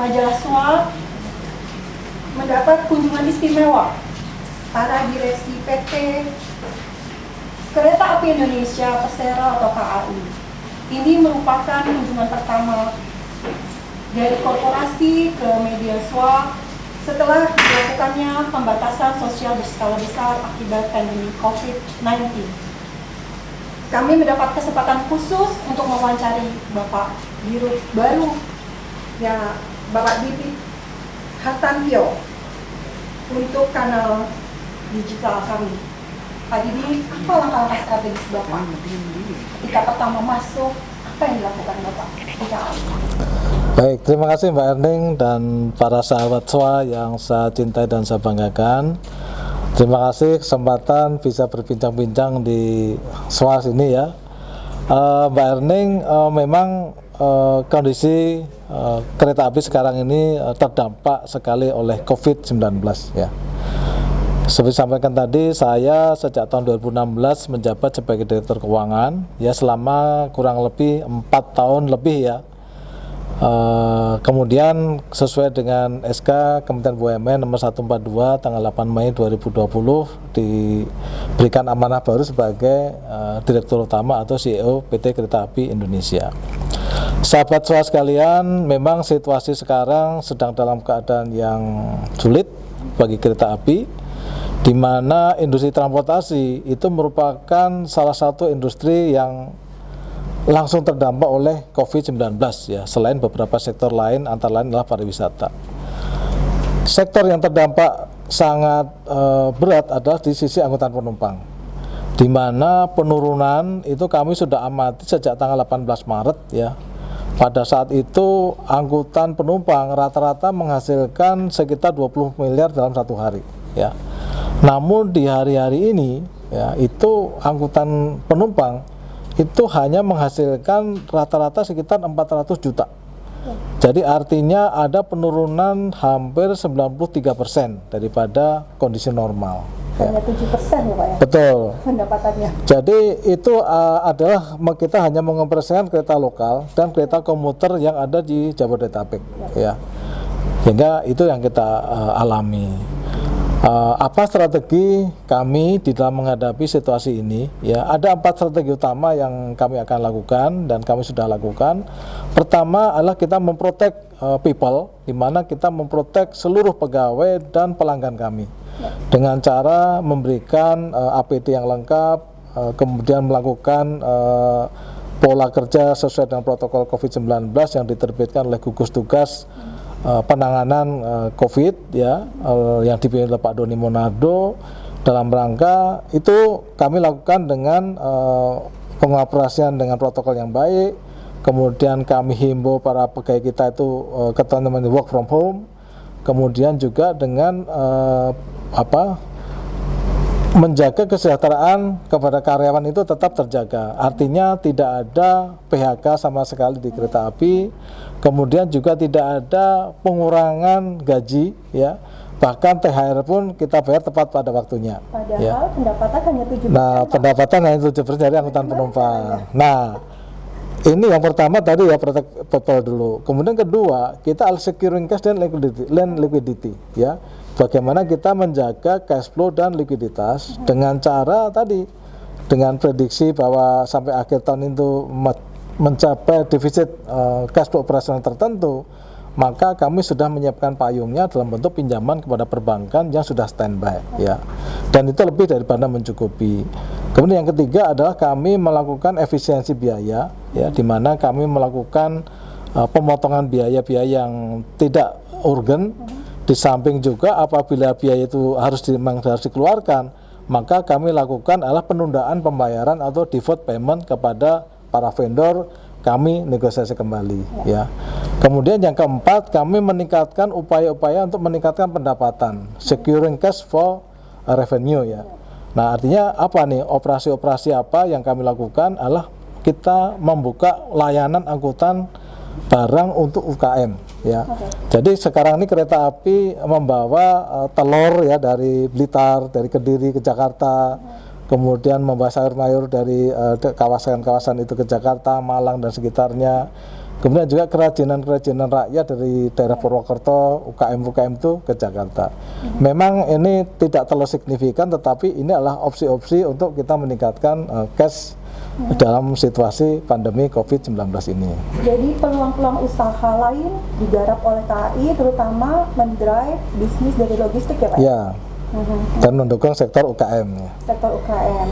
majalah SWA mendapat kunjungan istimewa para direksi PT Kereta Api Indonesia Persero atau KAI. Ini merupakan kunjungan pertama dari korporasi ke media SWA setelah dilakukannya pembatasan sosial berskala besar akibat pandemi COVID-19. Kami mendapat kesempatan khusus untuk mewawancari Bapak Dirut baru, ya Bapak Didit Hartantio, untuk kanal digital kami. Pak Didi, apa langkah-langkah strategis Bapak ketika pertama masuk? Apa yang dilakukan Bapak? Baik, terima kasih Mbak Erning dan para sahabat SWA yang saya cintai dan saya banggakan. Terima kasih kesempatan bisa berbincang-bincang di SWA sini ya. Mbak Erning, memang kondisi kereta api sekarang ini terdampak sekali oleh COVID-19 ya. Seperti sampaikan tadi, saya sejak tahun 2016 menjabat sebagai Direktur Keuangan ya, selama kurang lebih 4 tahun lebih ya. Kemudian sesuai dengan SK Kementerian BUMN nomor 142 tanggal 8 Mei 2020 diberikan amanah baru sebagai Direktur Utama atau CEO PT Kereta Api Indonesia. Sahabat SWA sekalian, memang situasi sekarang sedang dalam keadaan yang sulit bagi kereta api, di mana industri transportasi itu merupakan salah satu industri yang langsung terdampak oleh COVID-19 ya, selain beberapa sektor lain, antara lain adalah pariwisata. Sektor yang terdampak sangat berat adalah di sisi angkutan penumpang, di mana penurunan itu kami sudah amati sejak tanggal 18 Maret ya. Pada saat itu angkutan penumpang rata-rata menghasilkan sekitar 20 miliar dalam satu hari ya. Namun di hari-hari ini ya, itu angkutan penumpang itu hanya menghasilkan rata-rata sekitar 400 juta. Jadi artinya ada penurunan hampir 93% daripada kondisi normal. Hanya 7% ya Pak ya? Betul. Pendapatannya. Jadi itu adalah kita hanya mengoperasikan kereta lokal dan kereta komuter yang ada di Jabodetabek ya. Sehingga itu yang kita alami. Apa strategi kami di dalam menghadapi situasi ini ya, ada 4 strategi utama yang kami akan lakukan dan kami sudah lakukan. Pertama adalah kita memprotek people, di mana kita memprotek seluruh pegawai dan pelanggan kami dengan cara memberikan APD yang lengkap, kemudian melakukan pola kerja sesuai dengan protokol COVID-19 yang diterbitkan oleh gugus tugas penanganan COVID ya, yang dipimpin oleh Pak Doni Monardo. Dalam rangka itu kami lakukan dengan pengoperasian dengan protokol yang baik. Kemudian kami himbau para pegawai kita itu ketentuan work from home. Kemudian juga dengan menjaga kesejahteraan kepada karyawan itu tetap terjaga. Artinya tidak ada PHK sama sekali di kereta api. Kemudian juga tidak ada pengurangan gaji ya. Bahkan THR pun kita bayar tepat pada waktunya. Padahal ya. Pendapatan hanya 7%. Nah, pendapatan hanya 7% dari angkutan penumpang. Nah, ini yang pertama tadi ya, protek people dulu. Kemudian kedua, kita securing cash dan liquidity ya. Bagaimana kita menjaga cash flow dan likuiditas dengan cara tadi, dengan prediksi bahwa sampai akhir tahun itu mencapai defisit cash flow operasional tertentu, maka kami sudah menyiapkan payungnya dalam bentuk pinjaman kepada perbankan yang sudah standby ya, dan itu lebih daripada mencukupi. Kemudian yang ketiga adalah kami melakukan efisiensi biaya ya, di mana kami melakukan pemotongan biaya-biaya yang tidak urgen. Di samping juga apabila biaya itu harus dikeluarkan, maka kami lakukan adalah penundaan pembayaran atau deferred payment kepada para vendor, kami negosiasi kembali ya. Kemudian yang keempat, kami meningkatkan upaya-upaya untuk meningkatkan pendapatan, securing cash for revenue ya. Nah, artinya apa nih, operasi-operasi apa yang kami lakukan adalah kita membuka layanan angkutan barang untuk UKM ya. Jadi sekarang ini kereta api membawa telur ya dari Blitar, dari Kediri ke Jakarta, kemudian membawa sayur mayur dari kawasan-kawasan itu ke Jakarta, Malang dan sekitarnya. Kemudian juga kerajinan-kerajinan rakyat dari daerah Purwokerto, UKM-UKM itu ke Jakarta. Memang ini tidak terlalu signifikan, tetapi ini adalah opsi-opsi untuk kita meningkatkan cash dalam situasi pandemi COVID-19 ini. Jadi peluang-peluang usaha lain digarap oleh KAI, terutama mendrive bisnis dari logistik ya Pak? Ya, dan mendukung sektor UKM. Ya. Sektor UKM.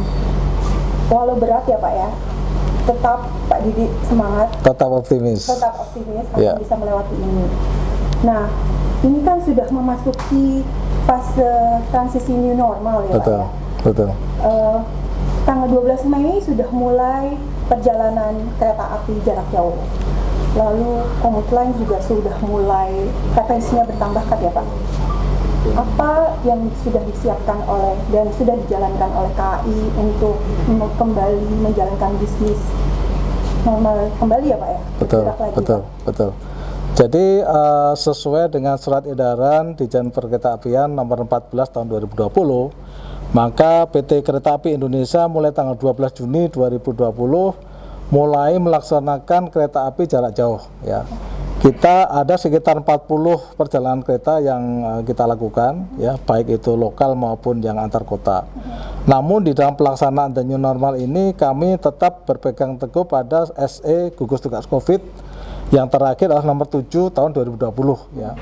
Walau berat ya Pak ya, tetap Pak Didi semangat. Tetap optimis. Tetap optimis akan Ya. bisa melewati ini. Nah, ini kan sudah memasuki fase transisi new normal ya Betul, Pak ya? betul. Tanggal 12 Mei sudah mulai perjalanan kereta api jarak jauh. Lalu komuter lain juga sudah mulai frekuensinya bertambahkan ya Pak. Apa yang sudah disiapkan oleh dan sudah dijalankan oleh KAI untuk kembali menjalankan bisnis normal kembali ya Pak ya? Betul, Bergerak lagi, betul, Pak? betul. Jadi sesuai dengan surat edaran Ditjen Perkeretaapian nomor 14 tahun 2020, maka PT Kereta Api Indonesia mulai tanggal 12 Juni 2020 mulai melaksanakan kereta api jarak jauh ya. Kita ada sekitar 40 perjalanan kereta yang kita lakukan ya, baik itu lokal maupun yang antar kota. Namun di dalam pelaksanaan the new normal ini kami tetap berpegang teguh pada SE gugus tugas Covid yang terakhir adalah nomor 7 tahun 2020 ya.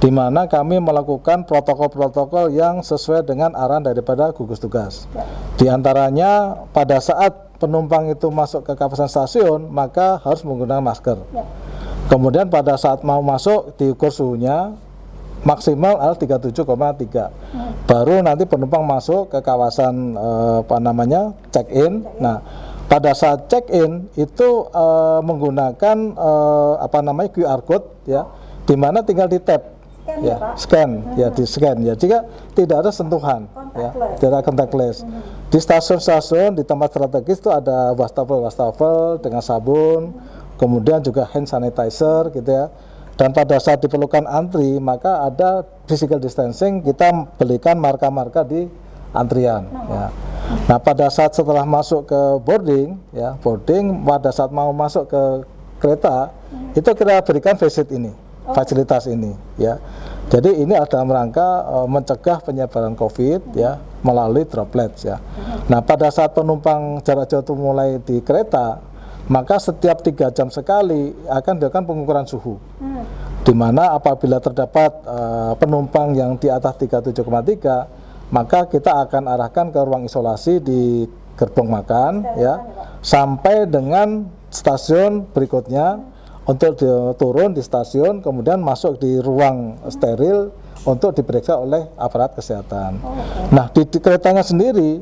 Di mana kami melakukan protokol-protokol yang sesuai dengan arahan daripada gugus tugas. Di antaranya pada saat penumpang itu masuk ke kawasan stasiun maka harus menggunakan masker. Kemudian pada saat mau masuk diukur suhunya maksimal adalah 37,3. Baru nanti penumpang masuk ke kawasan check-in. Nah, pada saat check-in itu menggunakan QR code ya, di mana tinggal di tap. Scan ya, di scan ya. Jika tidak ada sentuhan ya, tidak contactless. Di stasiun-stasiun di tempat strategis itu ada wastafel dengan sabun, kemudian juga hand sanitizer gitu ya. Dan pada saat diperlukan antri maka ada physical distancing, kita belikan marka-marka di antrian ya. Nah, pada saat setelah masuk ke boarding pada saat mau masuk ke kereta itu kita berikan face shield ini, fasilitas ini ya. Jadi ini ada dalam rangka mencegah penyebaran COVID ya melalui droplets ya. Nah, pada saat penumpang jarak jauh itu mulai di kereta, maka setiap 3 jam sekali akan dilakukan pengukuran suhu. Di mana apabila terdapat penumpang yang di atas 37,3, maka kita akan arahkan ke ruang isolasi di gerbong makan ya, sampai dengan stasiun berikutnya untuk turun di stasiun, kemudian masuk di ruang steril untuk diperiksa oleh aparat kesehatan. Nah, di keretanya sendiri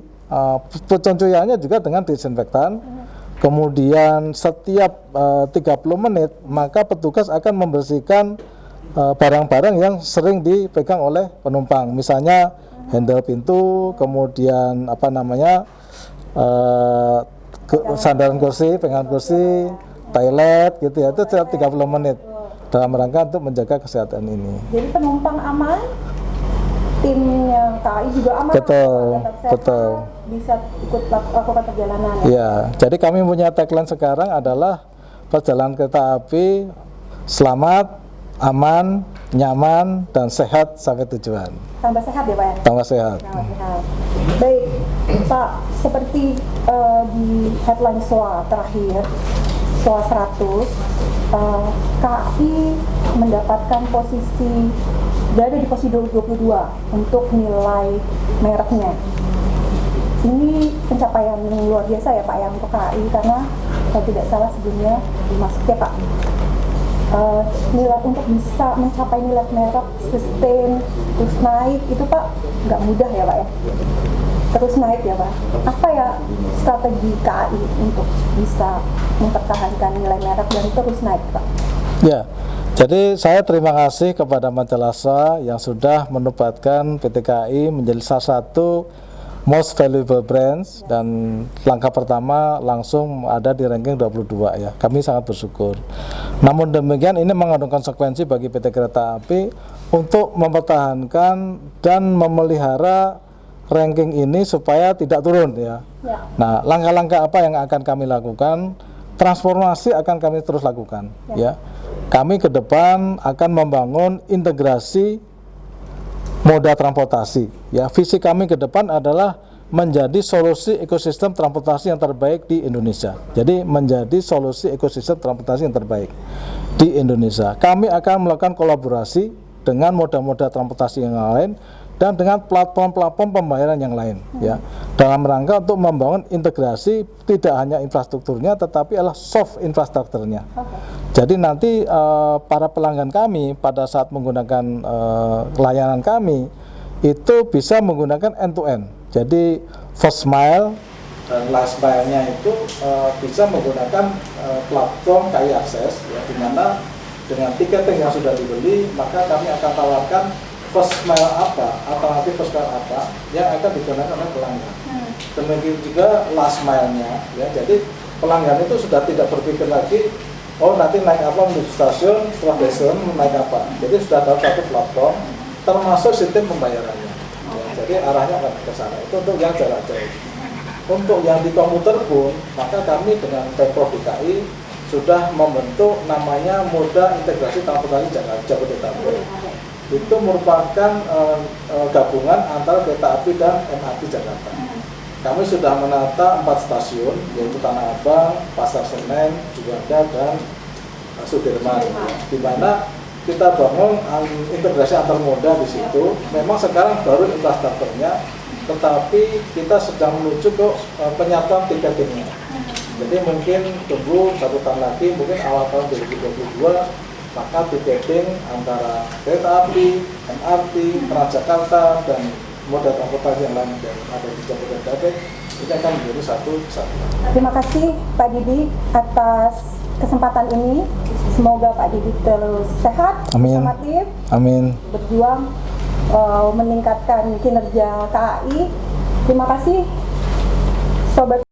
pencuciannya juga dengan disinfektan. Kemudian setiap 30 menit maka petugas akan membersihkan barang-barang yang sering dipegang oleh penumpang, misalnya handle pintu, kemudian sandaran kursi, pegangan kursi, toilet gitu ya, itu setiap 30 menit dalam rangka untuk menjaga kesehatan ini. Jadi penumpang aman, timnya KAI juga aman, betul. Bisa ikut lakukan perjalanan. Ya, jadi kami punya tagline sekarang adalah perjalanan kereta api selamat, aman, nyaman, dan sehat sampai tujuan. Tambah sehat ya Pak ya? Tambah sehat. Baik Pak, seperti di headline SOA terakhir, SOA 100, KAI mendapatkan berada di posisi 22 untuk nilai mereknya. Ini pencapaian yang luar biasa ya Pak ya untuk KAI, karena kalau tidak salah sebelumnya dimasuknya Pak, nilai untuk bisa mencapai nilai merek sustain terus naik itu Pak nggak mudah ya Pak ya, terus naik ya Pak. Apa ya strategi KAI untuk bisa mempertahankan nilai merek dan terus naik Pak? Ya, jadi saya terima kasih kepada majalah SOA yang sudah menempatkan PT KAI menjadi salah satu most valuable brands, dan langkah pertama langsung ada di ranking 22 ya. Kami sangat bersyukur. Namun demikian ini mengandung konsekuensi bagi PT Kereta Api untuk mempertahankan dan memelihara ranking ini supaya tidak turun ya. Nah, langkah-langkah apa yang akan kami lakukan? transformasi akan kami terus lakukan, ya. Kami ke depan akan membangun integrasi moda transportasi, ya. Visi kami ke depan adalah menjadi solusi ekosistem transportasi yang terbaik di Indonesia. Jadi menjadi solusi ekosistem transportasi yang terbaik di Indonesia. Kami akan melakukan kolaborasi dengan moda-moda transportasi yang lain dan dengan platform-platform pembayaran yang lain, ya, dalam rangka untuk membangun integrasi tidak hanya infrastrukturnya tetapi adalah soft infrastrukturnya. Jadi nanti para pelanggan kami pada saat menggunakan layanan kami itu bisa menggunakan end-to-end. Jadi first mile dan last mile-nya itu bisa menggunakan platform KAI Akses, ya, di mana dengan tiketing yang sudah dibeli maka kami akan tawarkan first mile apa, alternatif first mile apa yang akan digunakan oleh pelanggan. Demikian juga last mile-nya, ya. Jadi pelanggan itu sudah tidak berpikir lagi, oh nanti naik apa menuju stasiun, setelah stasiun naik apa. Jadi sudah tahu satu platform termasuk sistem pembayarannya. Jadi arahnya akan ke sana. Itu untuk yang jarak jauh. Untuk yang di komuter pun, maka kami dengan Pemprov DKI sudah membentuk namanya Moda Integrasi Transportasi Jabodetabek. Itu merupakan gabungan antara kereta api dan MRT Jakarta. Kami sudah menata 4 stasiun, yaitu Tanah Abang, Pasar Senen, Juanda, dan Sudirman, di mana kita bangun integrasi antar moda di situ. Memang sekarang baru infrastrukturnya, tetapi kita sedang menuju ke penyatuan tiketingnya. Jadi mungkin tunggu 1 tahun lagi, mungkin awal tahun 2022, maka tiketing antara kereta api, MRT, Transjakarta, dan moda transportasi yang lain yang ada di Jabodetabek ini akan menjadi satu kesatuan. Terima kasih Pak Didi atas kesempatan ini. Semoga Pak Didi terus sehat, informatif, amin, berjuang meningkatkan kinerja KAI. Terima kasih Sobat